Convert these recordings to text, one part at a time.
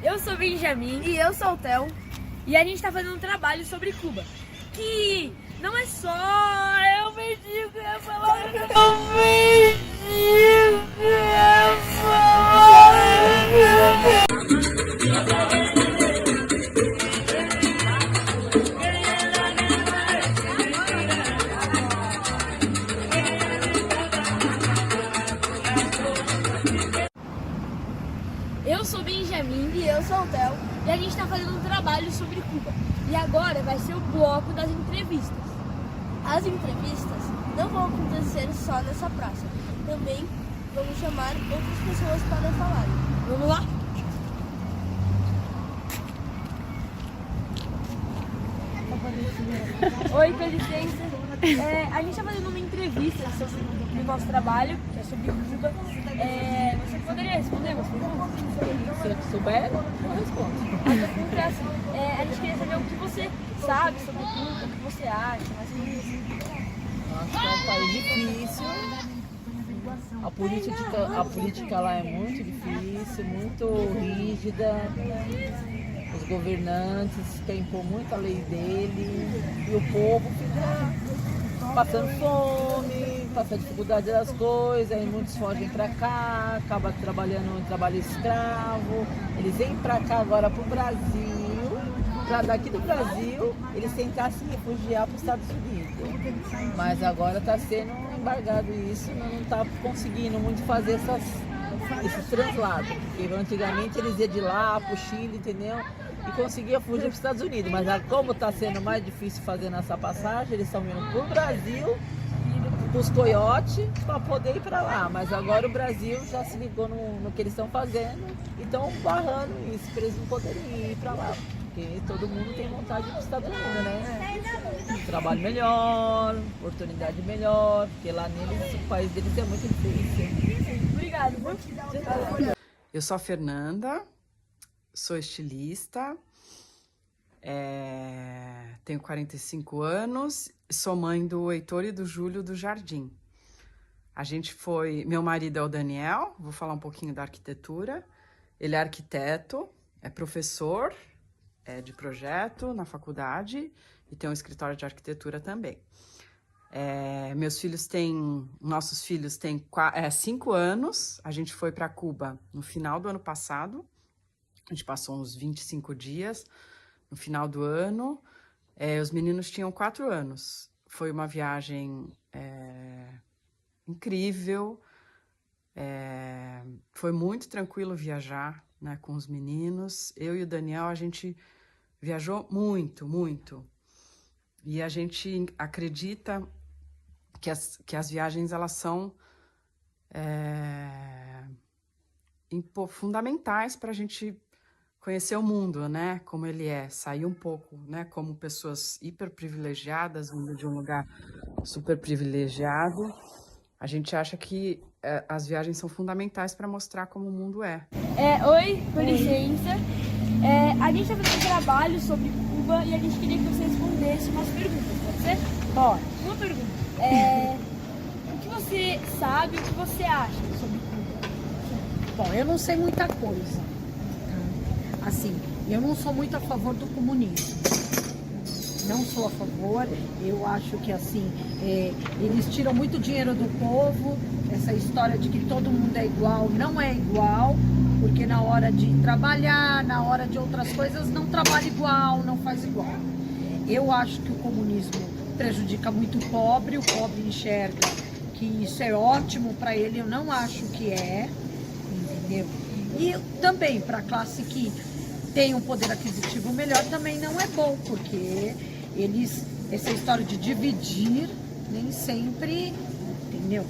Eu sou Benjamin. E eu sou o Theo. E a gente tá fazendo um trabalho sobre Cuba. Que não é só... Eu mendigo, eu ia falar... Eu sou Benjamin. E eu sou o Theo. E a gente tá fazendo um trabalho sobre Cuba. E agora vai ser o bloco das entrevistas. As entrevistas não vão acontecer só nessa praça. Também vamos chamar outras pessoas para falar. Vamos lá? Oi, com licença. A gente está fazendo uma entrevista sobre o nosso trabalho, que é sobre Cuba. Você poderia responder umas perguntas? Se eu souber, eu respondo. A pergunta é assim, a gente queria saber o que você sabe sobre Cuba, o que você acha, mais ou menos assim. Acho que é um país difícil. A política lá é muito difícil, muito rígida. Os governantes querem impor muito a lei dele e o povo fica passando fome, passando dificuldade das coisas, aí muitos fogem para cá, acabam trabalhando em trabalho escravo. Eles vêm para cá agora para o Brasil, para daqui do Brasil eles tentar se refugiar para os Estados Unidos. Mas agora está sendo embargado isso, não está conseguindo muito fazer esses translados, porque antigamente eles iam de lá para o Chile, entendeu? E conseguia fugir para os Estados Unidos, mas como está sendo mais difícil fazer essa passagem, eles estão vindo para o Brasil, para os coiotes, para poder ir para lá. Mas agora o Brasil já se ligou no que eles estão fazendo e estão barrando isso, para eles não poderem ir para lá. Porque todo mundo tem vontade de ir para os Estados Unidos, né? Trabalho melhor, oportunidade melhor, porque lá neles, o país deles é muito difícil. Obrigada. Eu sou a Fernanda, sou estilista, tenho 45 anos, sou mãe do Heitor e do Júlio do Jardim. Meu marido é o Daniel, vou falar um pouquinho da arquitetura. Ele é arquiteto, é professor de projeto na faculdade e tem um escritório de arquitetura também. Nossos filhos têm 5 anos, a gente foi para Cuba no final do ano passado. A gente passou uns 25 dias no final do ano. Os meninos tinham 4 anos. Foi uma viagem incrível. Foi muito tranquilo viajar, né, com os meninos. Eu e o Daniel, a gente viajou muito, muito. E a gente acredita que as viagens, elas são fundamentais para a gente conhecer o mundo, né, como ele é, sair um pouco, né, como pessoas hiper privilegiadas, vindo de um lugar super privilegiado. A gente acha que as viagens são fundamentais para mostrar como o mundo é. Oi, com licença. A gente está fazendo um trabalho sobre Cuba e a gente queria que você respondesse umas perguntas, pode ser? Pode. Uma pergunta. O que você sabe, o que você acha sobre Cuba? Bom, eu não sei muita coisa. Tá? Assim, eu não sou muito a favor do comunismo. Não sou a favor. Eu acho que, assim, eles tiram muito dinheiro do povo. Essa história de que todo mundo é igual, não é igual. Porque na hora de trabalhar, na hora de outras coisas, não trabalha igual, não faz igual. Eu acho que o comunismo prejudica muito o pobre enxerga que isso é ótimo para ele, eu não acho que é, entendeu? E também para a classe que tem um poder aquisitivo melhor também não é bom, porque essa história de dividir nem sempre, entendeu?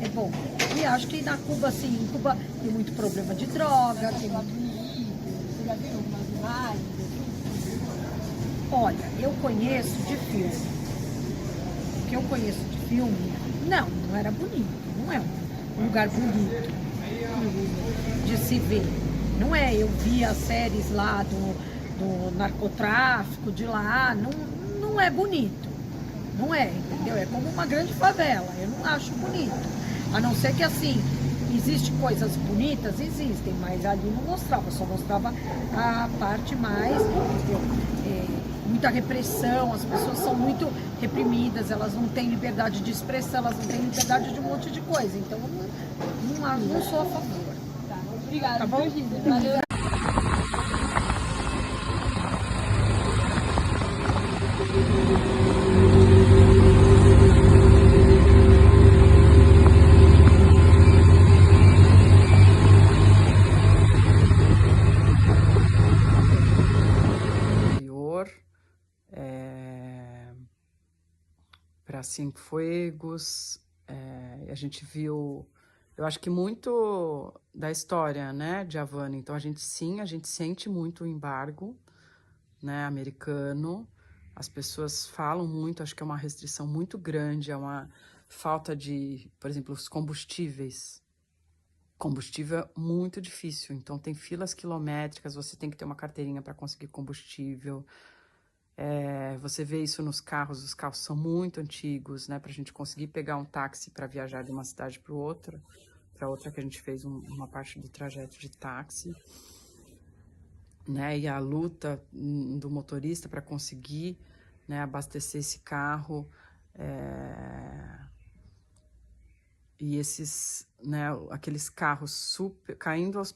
É bom. E acho que na Cuba, assim, em Cuba tem muito problema de droga, tem muito... Você já viu algumas imagens? Olha, eu conheço de filme. O que eu conheço de filme, não era bonito, não é um lugar bonito de se ver. Não é, eu vi as séries lá do narcotráfico de lá, não é bonito. Não é, entendeu? É como uma grande favela, eu não acho bonito. A não ser que, assim, Existem coisas bonitas? Existem, mas ali não mostrava, só mostrava a parte mais, entendeu? Muita repressão, as pessoas são muito reprimidas, elas não têm liberdade de expressão, elas não têm liberdade de um monte de coisa. Então, não sou a favor. Tá, obrigada, Tá bom? Gisele. Valeu. Para Cienfuegos, a gente viu, eu acho que muito da história, né, de Havana. Então a gente sente muito o embargo, né, americano. As pessoas falam muito, acho que é uma restrição muito grande, é uma falta de, por exemplo, os combustíveis. Combustível é muito difícil, então tem filas quilométricas, você tem que ter uma carteirinha para conseguir combustível. Você vê isso nos carros, os carros são muito antigos, né? Para a gente conseguir pegar um táxi para viajar de uma cidade para outra que a gente fez uma parte do trajeto de táxi, né? E a luta do motorista para conseguir, né, abastecer esse carro, e esses, né, aqueles carros super caindo aos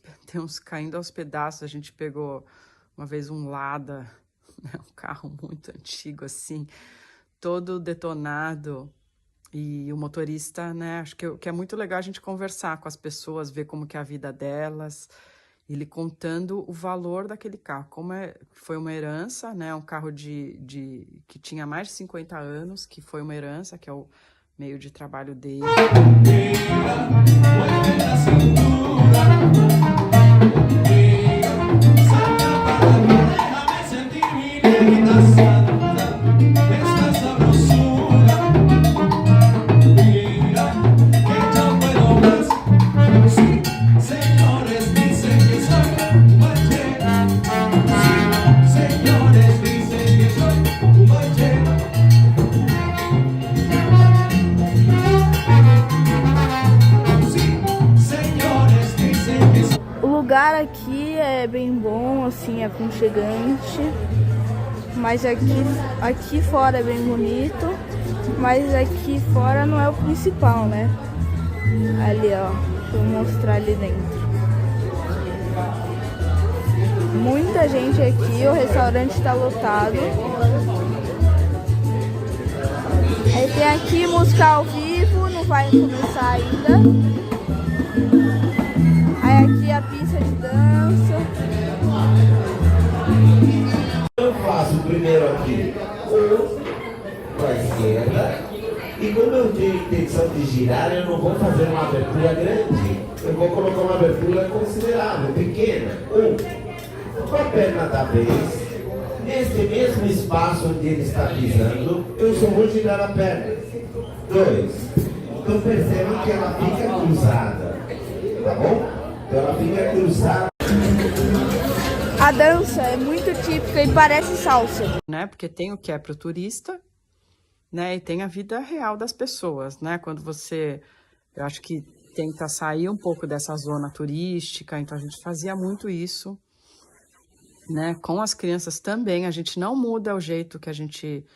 pedaços. A gente pegou uma vez um Lada, um carro muito antigo, assim, todo detonado, e o motorista, né, acho que é muito legal a gente conversar com as pessoas, ver como que é a vida delas, ele contando o valor daquele carro, foi uma herança, né, um carro que tinha mais de 50 anos, que foi uma herança, que é o meio de trabalho dele. O lugar aqui é bem bom, assim, é aconchegante, mas aqui fora é bem bonito, mas aqui fora não é o principal, né? Ali, ó, deixa eu mostrar ali dentro. Muita gente aqui, o restaurante tá lotado. Aí tem aqui música ao vivo, não vai começar ainda. Aí aqui a pista de dança. Eu faço primeiro aqui para a esquerda, e como eu tenho a intenção de girar, eu não vou fazer uma abertura grande, eu vou colocar uma abertura considerável, pequena. Com a perna da vez, neste mesmo espaço onde ele está pisando, eu só vou girar a perna. 2. Então percebam que ela fica cruzada, tá bom? Então ela fica cruzada. A dança é muito típica e parece salsa. Né? Porque tem o que é para o turista, né? E tem a vida real das pessoas, né? Quando eu acho que tenta sair um pouco dessa zona turística, então a gente fazia muito isso, né? Com as crianças também, a gente não muda o jeito que a gente...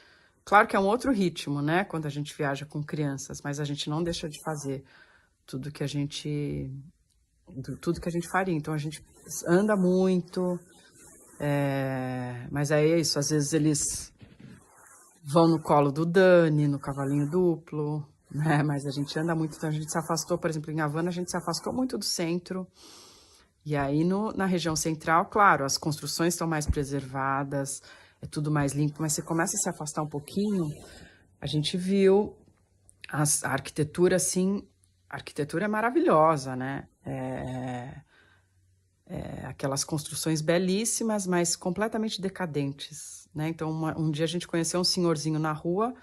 Claro que é um outro ritmo, né? Quando a gente viaja com crianças, mas a gente não deixa de fazer tudo que a gente faria. Então a gente anda muito, mas aí é isso, às vezes eles vão no colo do Dani, no cavalinho duplo, né? Mas a gente anda muito, então a gente se afastou, por exemplo, em Havana, a gente se afastou muito do centro. E aí na região central, claro, as construções estão mais preservadas, é tudo mais limpo, mas você começa a se afastar um pouquinho, a gente viu a arquitetura, assim, a arquitetura é maravilhosa, né? Aquelas construções belíssimas, mas completamente decadentes, né? Então, um dia a gente conheceu um senhorzinho na rua,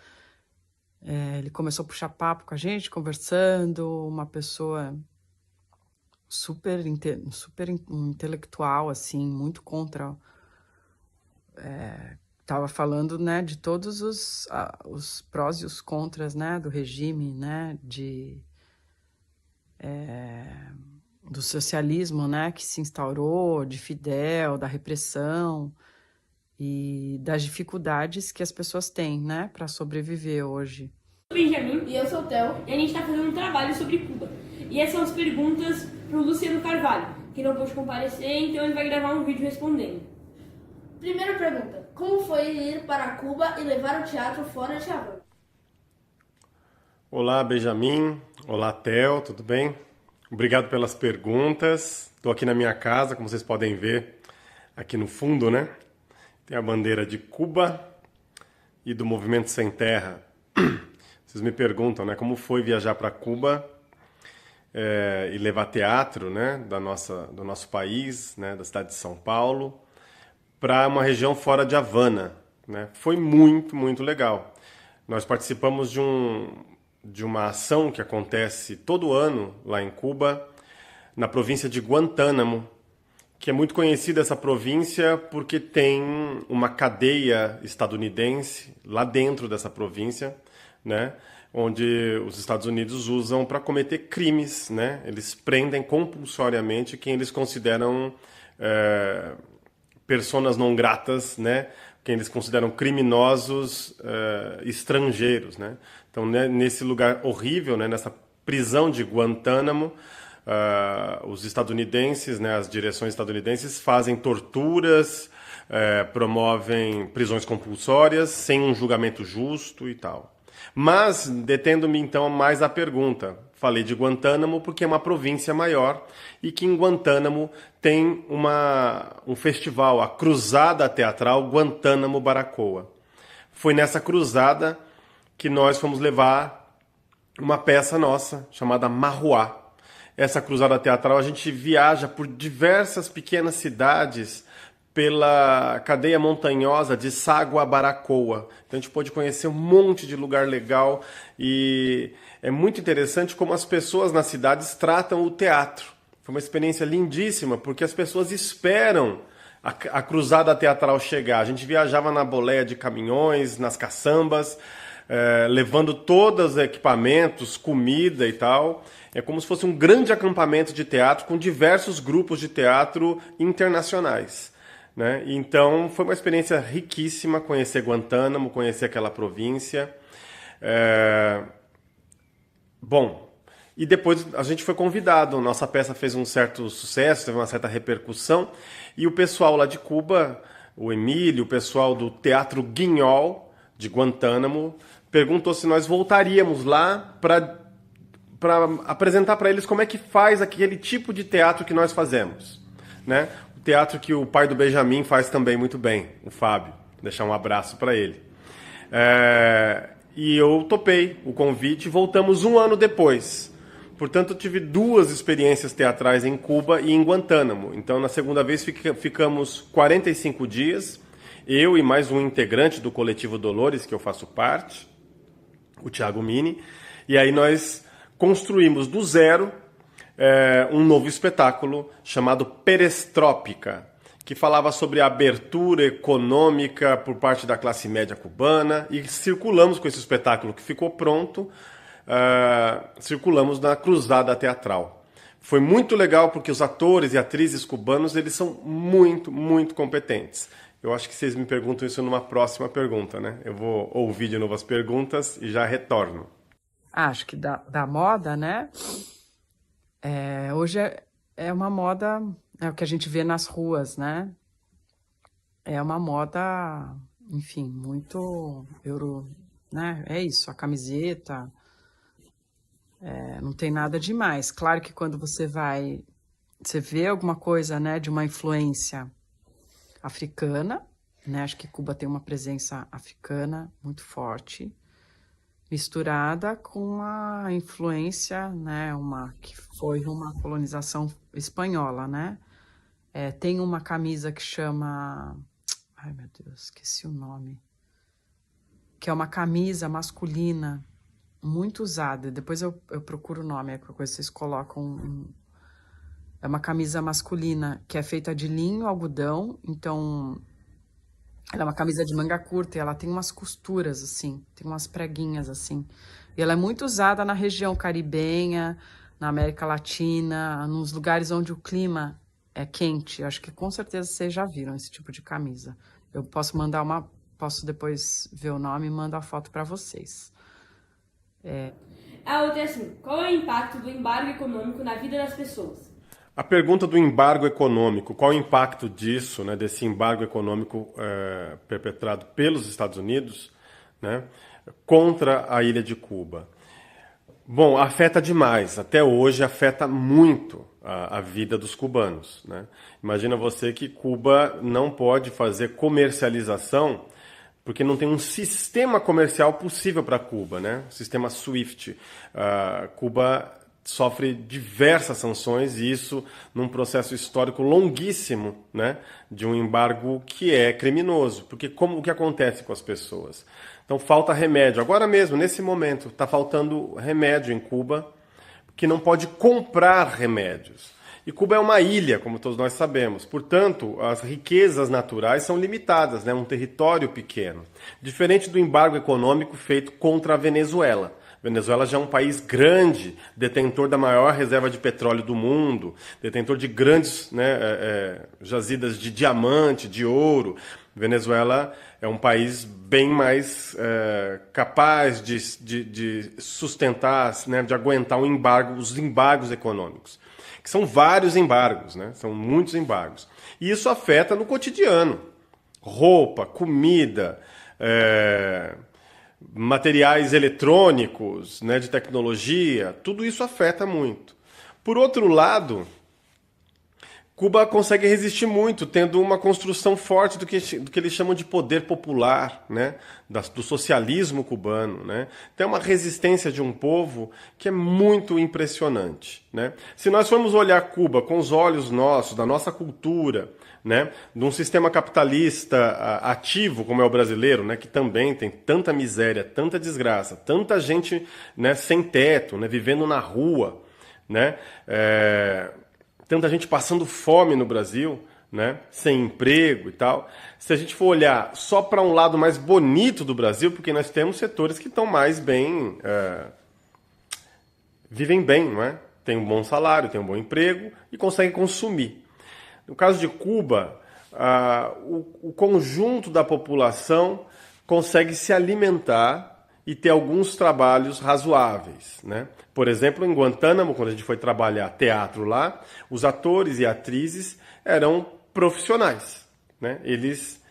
ele começou a puxar papo com a gente, conversando, uma pessoa super intelectual, assim, muito contra... Estava falando, né, de todos os prós e os contras, né, do regime, né, do socialismo, né, que se instaurou, de Fidel, da repressão e das dificuldades que as pessoas têm, né, para sobreviver hoje. Eu sou o Benjamin. E eu sou o Theo. E a gente está fazendo um trabalho sobre Cuba. E essas são as perguntas para o Luciano Carvalho, que não pôde comparecer, então ele vai gravar um vídeo respondendo. Primeira pergunta. Como foi ir para Cuba e levar o teatro fora de Havana? Olá, Benjamin. Olá, Theo. Tudo bem? Obrigado pelas perguntas. Estou aqui na minha casa, como vocês podem ver aqui no fundo, né? Tem a bandeira de Cuba e do Movimento Sem Terra. Vocês me perguntam, né? Como foi viajar para Cuba e levar teatro, né? Do nosso país, né? Da cidade de São Paulo, para uma região fora de Havana, né? Foi muito, muito legal. Nós participamos de uma ação que acontece todo ano lá em Cuba, na província de Guantánamo, que é muito conhecida essa província porque tem uma cadeia estadunidense lá dentro dessa província, né? Onde os Estados Unidos usam para cometer crimes, né? Eles prendem compulsoriamente quem eles consideram personas não gratas, né? Quem eles consideram criminosos estrangeiros, né? Então, nesse lugar horrível, né? Nessa prisão de Guantánamo, os estadunidenses, né? As direções estadunidenses fazem torturas, promovem prisões compulsórias sem um julgamento justo e tal. Mas, detendo-me então mais à pergunta, falei de Guantánamo porque é uma província maior e que em Guantánamo tem um festival, a Cruzada Teatral Guantánamo Baracoa. Foi nessa cruzada que nós fomos levar uma peça nossa chamada Marruá. Essa cruzada teatral a gente viaja por diversas pequenas cidades pela cadeia montanhosa de Ságua Baracoa. Então a gente pôde conhecer um monte de lugar legal e é muito interessante como as pessoas nas cidades tratam o teatro. Foi uma experiência lindíssima porque as pessoas esperam a cruzada teatral chegar. A gente viajava na boleia de caminhões, nas caçambas, levando todos os equipamentos, comida e tal. É como se fosse um grande acampamento de teatro com diversos grupos de teatro internacionais, né? Então foi uma experiência riquíssima conhecer Guantánamo, conhecer aquela província. Bom, e depois a gente foi convidado, nossa peça fez um certo sucesso, teve uma certa repercussão, e o pessoal lá de Cuba, o Emílio, o pessoal do Teatro Guignol de Guantánamo, perguntou se nós voltaríamos lá para apresentar para eles como é que faz aquele tipo de teatro que nós fazemos, né? O teatro que o pai do Benjamin faz também muito bem, o Fábio. Deixar um abraço para ele. E eu topei o convite e voltamos um ano depois. Portanto, eu tive 2 experiências teatrais em Cuba e em Guantánamo. Então, na segunda vez, ficamos 45 dias, eu e mais um integrante do Coletivo Dolores, que eu faço parte, o Thiago Mini, e aí nós construímos do zero um novo espetáculo chamado Perestrópica, que falava sobre a abertura econômica por parte da classe média cubana, e circulamos com esse espetáculo que ficou pronto, circulamos na cruzada teatral. Foi muito legal porque os atores e atrizes cubanos eles são muito, muito competentes. Eu acho que vocês me perguntam isso numa próxima pergunta, né? Eu vou ouvir de novo as perguntas e já retorno. Acho que da moda, né? Hoje é uma moda, é o que a gente vê nas ruas, né? É uma moda, enfim, muito né? É isso, a camiseta, não tem nada demais. Claro que quando você vê alguma coisa, né, de uma influência africana, né? Acho que Cuba tem uma presença africana muito forte, misturada com a influência, né, que foi uma colonização espanhola, né? Tem uma camisa que chama... Ai, meu Deus, esqueci o nome. Que é uma camisa masculina muito usada. Depois eu procuro o nome, qualquer coisa vocês colocam. É uma camisa masculina que é feita de linho, algodão, então... Ela é uma camisa de manga curta e ela tem umas costuras, assim, tem umas preguinhas, assim. E ela é muito usada na região caribenha, na América Latina, nos lugares onde o clima é quente. Eu acho que com certeza vocês já viram esse tipo de camisa. Eu posso mandar posso depois ver o nome e mandar a foto para vocês. A outra é assim, qual é o impacto do embargo econômico na vida das pessoas? A pergunta do embargo econômico, qual o impacto disso, né, desse embargo econômico perpetrado pelos Estados Unidos, né, contra a ilha de Cuba? Bom, afeta demais. Até hoje afeta muito a vida dos cubanos, né? Imagina você que Cuba não pode fazer comercialização porque não tem um sistema comercial possível para Cuba, né? O sistema SWIFT. Cuba sofre diversas sanções e isso num processo histórico longuíssimo, né, de um embargo que é criminoso. Porque o que acontece com as pessoas? Então falta remédio. Agora mesmo, nesse momento, está faltando remédio em Cuba, que não pode comprar remédios. E Cuba é uma ilha, como todos nós sabemos. Portanto, as riquezas naturais são limitadas, né? Um território pequeno. Diferente do embargo econômico feito contra a Venezuela. Venezuela já é um país grande, detentor da maior reserva de petróleo do mundo, detentor de grandes, né, jazidas de diamante, de ouro. Venezuela é um país bem mais capaz de sustentar, né, de aguentar os embargos econômicos. Que são vários embargos, né? São muitos embargos. E isso afeta no cotidiano. Roupa, comida, materiais eletrônicos, né, de tecnologia, tudo isso afeta muito. Por outro lado, Cuba consegue resistir muito, tendo uma construção forte do que eles chamam de poder popular, né, do socialismo cubano, né. Tem uma resistência de um povo que é muito impressionante, né. Se nós formos olhar Cuba com os olhos nossos, da nossa cultura, né, de um sistema capitalista ativo como é o brasileiro, né, que também tem tanta miséria, tanta desgraça, tanta gente, né, sem teto, né, vivendo na rua, né, tanta gente passando fome no Brasil, né, sem emprego e tal. Se a gente for olhar só para um lado mais bonito do Brasil, porque nós temos setores que estão mais bem, vivem bem, não é? Tem um bom salário, tem um bom emprego e conseguem consumir. No caso de Cuba, o conjunto da população consegue se alimentar e ter alguns trabalhos razoáveis, né? Por exemplo, em Guantánamo, quando a gente foi trabalhar teatro lá, os atores e atrizes eram profissionais, né? Eles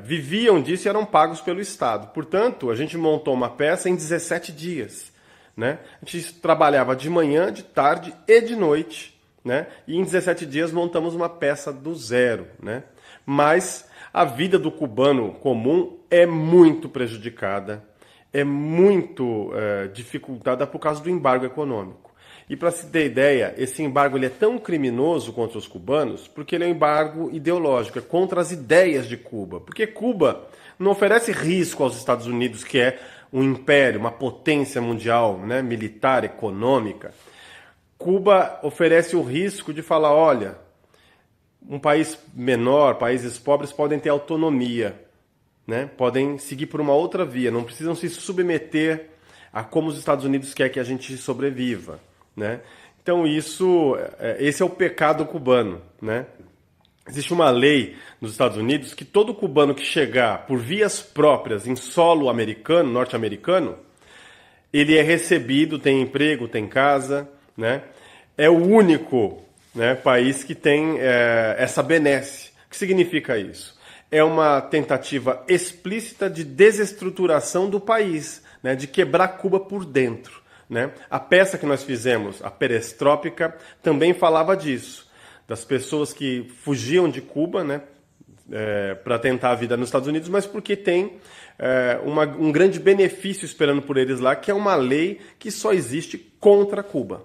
viviam disso e eram pagos pelo Estado. Portanto, a gente montou uma peça em 17 dias, né? A gente trabalhava de manhã, de tarde e de noite, né? E em 17 dias montamos uma peça do zero, né? Mas a vida do cubano comum é muito prejudicada, é muito dificultada por causa do embargo econômico. E para se ter ideia, esse embargo ele é tão criminoso contra os cubanos porque ele é um embargo ideológico, é contra as ideias de Cuba. Porque Cuba não oferece risco aos Estados Unidos, que é um império, uma potência mundial, né, militar, econômica. Cuba oferece o risco de falar, olha, um país menor, países pobres podem ter autonomia, né? Podem seguir por uma outra via, não precisam se submeter a como os Estados Unidos querem que a gente sobreviva, né? Então esse é o pecado cubano, né? Existe uma lei nos Estados Unidos que todo cubano que chegar por vias próprias em solo americano, norte-americano, ele é recebido, tem emprego, tem casa, né? É o único, né, país que tem essa benesse. O que significa isso? É uma tentativa explícita de desestruturação do país, né, de quebrar Cuba por dentro, né? A peça que nós fizemos, a Perestroika, também falava disso, das pessoas que fugiam de Cuba, né, para tentar a vida nos Estados Unidos, mas porque tem um grande benefício esperando por eles lá, que é uma lei que só existe contra Cuba.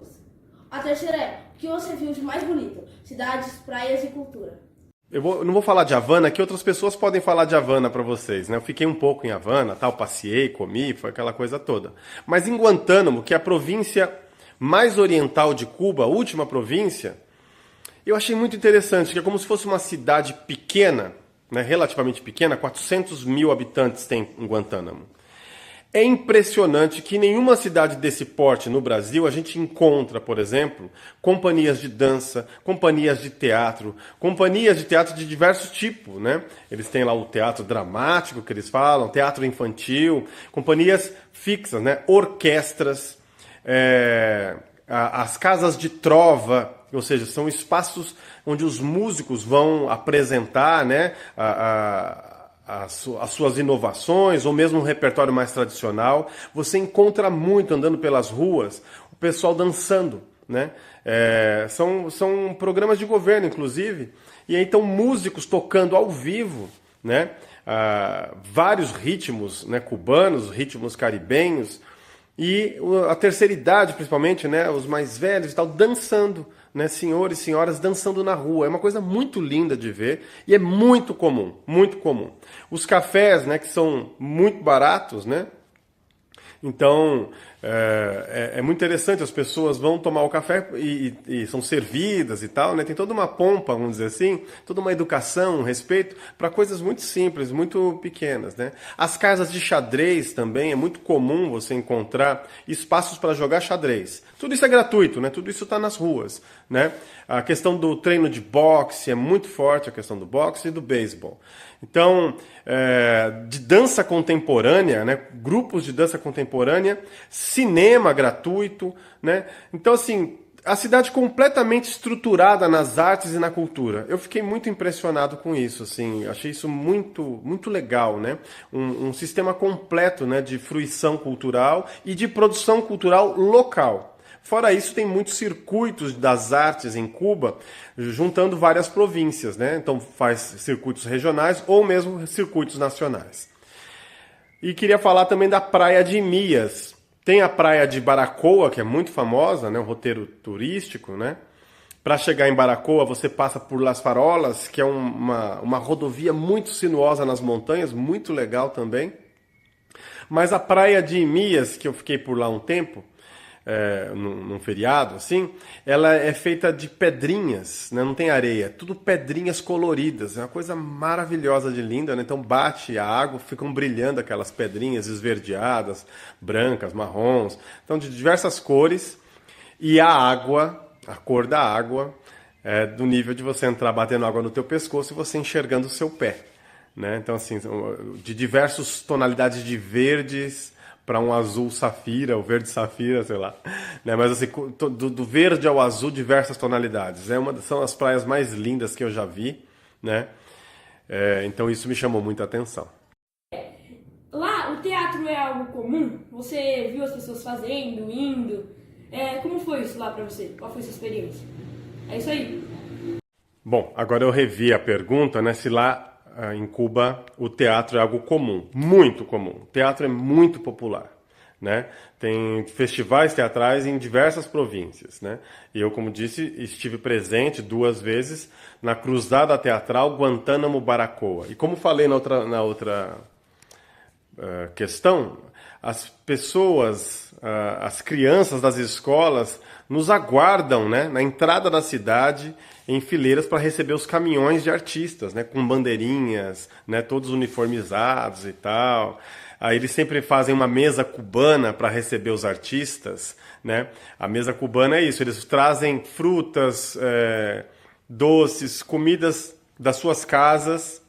A terceira é, o que você viu de mais bonito? Cidades, praias e cultura. Eu não vou falar de Havana, que outras pessoas podem falar de Havana para vocês, né? Eu fiquei um pouco em Havana, tal, passeei, comi, foi aquela coisa toda. Mas em Guantánamo, que é a província mais oriental de Cuba, a última província, eu achei muito interessante, que é como se fosse uma cidade pequena, né, relativamente pequena, 400 mil habitantes tem em Guantánamo. É impressionante que em nenhuma cidade desse porte no Brasil a gente encontra, por exemplo, companhias de dança, companhias de teatro de diversos tipos, né? Eles têm lá o teatro dramático que eles falam, teatro infantil, companhias fixas, né? Orquestras, as casas de trova, ou seja, são espaços onde os músicos vão apresentar, né, as suas inovações, ou mesmo um repertório mais tradicional. Você encontra muito, andando pelas ruas, o pessoal dançando, né? São programas de governo, inclusive, e aí então músicos tocando ao vivo, né? Vários ritmos, né, cubanos, ritmos caribenhos, e a terceira idade, principalmente, né, os mais velhos e tal, dançando, né, senhores e senhoras dançando na rua. É uma coisa muito linda de ver e é muito comum, muito comum. Os cafés, né, que são muito baratos, né? Então, é muito interessante, as pessoas vão tomar o café e são servidas e tal, né? Tem toda uma pompa, vamos dizer assim, toda uma educação, um respeito para coisas muito simples, muito pequenas, né? As casas de xadrez também, é muito comum você encontrar espaços para jogar xadrez. Tudo isso é gratuito, né? Tudo isso está nas ruas, né? A questão do treino de boxe é muito forte, a questão do boxe e do beisebol. Então, de dança contemporânea, né? Grupos de dança contemporânea, cinema gratuito, né? Então, assim, a cidade completamente estruturada nas artes e na cultura. Eu fiquei muito impressionado com isso, assim, achei isso muito, muito legal, né? Um sistema completo, né, de fruição cultural e de produção cultural local. Fora isso, tem muitos circuitos das artes em Cuba, juntando várias províncias, né? Então faz circuitos regionais ou mesmo circuitos nacionais. E queria falar também da Praia de Mias. Tem a Praia de Baracoa, que é muito famosa, né? Um roteiro turístico, né? Para chegar em Baracoa, você passa por Las Farolas, que é uma rodovia muito sinuosa nas montanhas, muito legal também. Mas a Praia de Mias, que eu fiquei por lá um tempo, num feriado, assim, ela é feita de pedrinhas, né? Não tem areia, tudo pedrinhas coloridas, é uma coisa maravilhosa de linda, né? Então bate a água, ficam brilhando aquelas pedrinhas esverdeadas, brancas, marrons, então de diversas cores, e a água, a cor da água, é do nível de você entrar batendo água no teu pescoço e você enxergando o seu pé, né? Então assim, de diversas tonalidades de verdes, para um azul safira, ou verde safira, sei lá. Né? Mas assim, do verde ao azul, diversas tonalidades. São as praias mais lindas que eu já vi, né? Então isso me chamou muita atenção. Lá, o teatro é algo comum? Você viu as pessoas fazendo, indo? Como foi isso lá pra você? Qual foi a sua experiência? É isso aí. Bom, agora eu revi a pergunta, né? Se lá em Cuba o teatro é algo comum, muito comum. O teatro é muito popular, né? Tem festivais teatrais em diversas províncias, né? E eu, como disse, estive presente 2 vezes na Cruzada Teatral Guantánamo Baracoa. E como falei na outra questão, as pessoas, as crianças das escolas nos aguardam, né, na entrada da cidade, em fileiras para receber os caminhões de artistas, né, com bandeirinhas, né, todos uniformizados e tal. Aí eles sempre fazem uma mesa cubana para receber os artistas, né? A mesa cubana é isso, eles trazem frutas, doces, comidas das suas casas,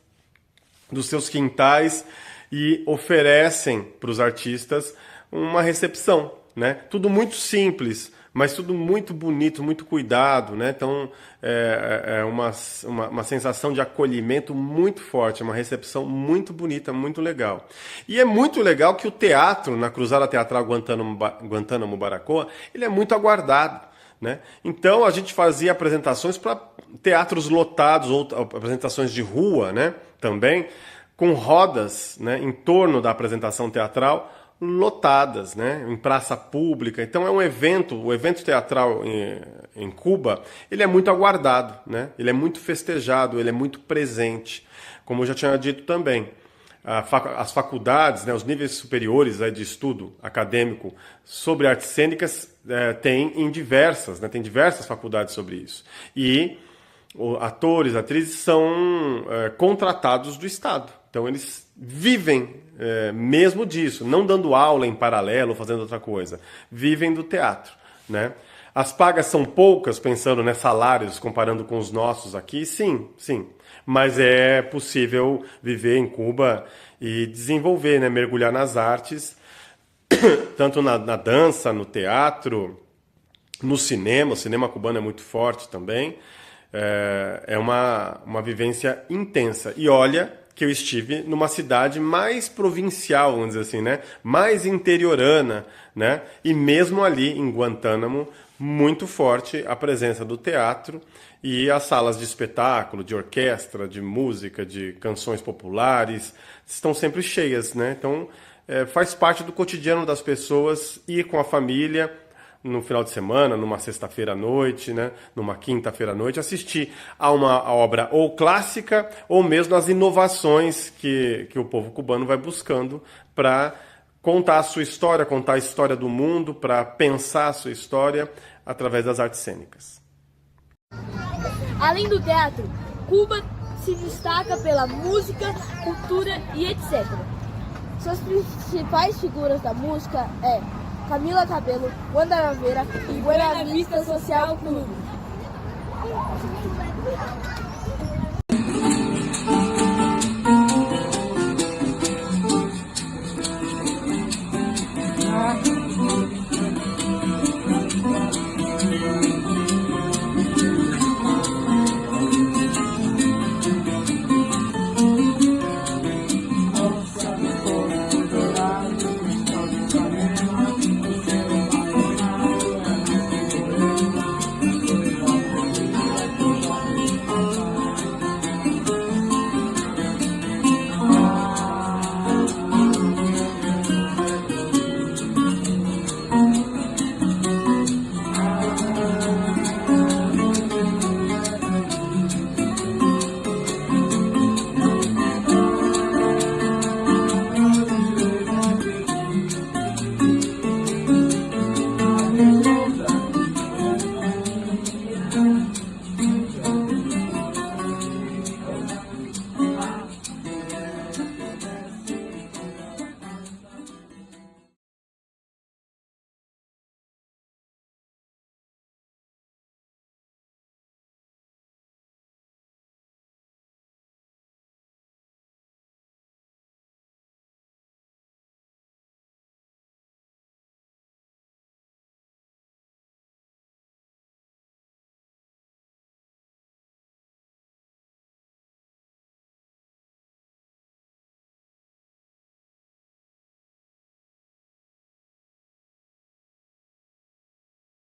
dos seus quintais, e oferecem para os artistas uma recepção, né? Tudo muito simples, mas tudo muito bonito, muito cuidado, né? Então, é uma sensação de acolhimento muito forte, uma recepção muito bonita, muito legal. E é muito legal que o teatro, na Cruzada Teatral Guantánamo Baracoa, ele é muito aguardado, né? Então, a gente fazia apresentações para teatros lotados, ou apresentações de rua, né? Também, com rodas, né? Em torno da apresentação teatral, lotadas, né, em praça pública. Então é um evento, o evento teatral em Cuba, ele é muito aguardado, né? Ele é muito festejado, ele é muito presente. Como eu já tinha dito também, as faculdades, né, os níveis superiores de estudo acadêmico sobre artes cênicas tem diversas faculdades sobre isso. E atores, atrizes são contratados do Estado. Então eles vivem mesmo disso, não dando aula em paralelo, fazendo outra coisa. Vivem do teatro, né? As pagas são poucas, pensando, né, salários, comparando com os nossos aqui, sim. Mas é possível viver em Cuba e desenvolver, né, mergulhar nas artes, tanto na dança, no teatro, no cinema. O cinema cubano é muito forte também. É uma vivência intensa. E olha que eu estive numa cidade mais provincial, vamos dizer assim, né? Mais interiorana, né? E mesmo ali em Guantánamo, muito forte a presença do teatro e as salas de espetáculo, de orquestra, de música, de canções populares, estão sempre cheias, né? Então, faz parte do cotidiano das pessoas ir com a família no final de semana, numa sexta-feira à noite, né, numa quinta-feira à noite, assistir a uma obra ou clássica ou mesmo as inovações que o povo cubano vai buscando para contar a sua história, contar a história do mundo, para pensar a sua história através das artes cênicas. Além do teatro, Cuba se destaca pela música, cultura e etc. Suas principais figuras da música é Camila Cabello, Wanda Naveira e Buena Vista Social Clube.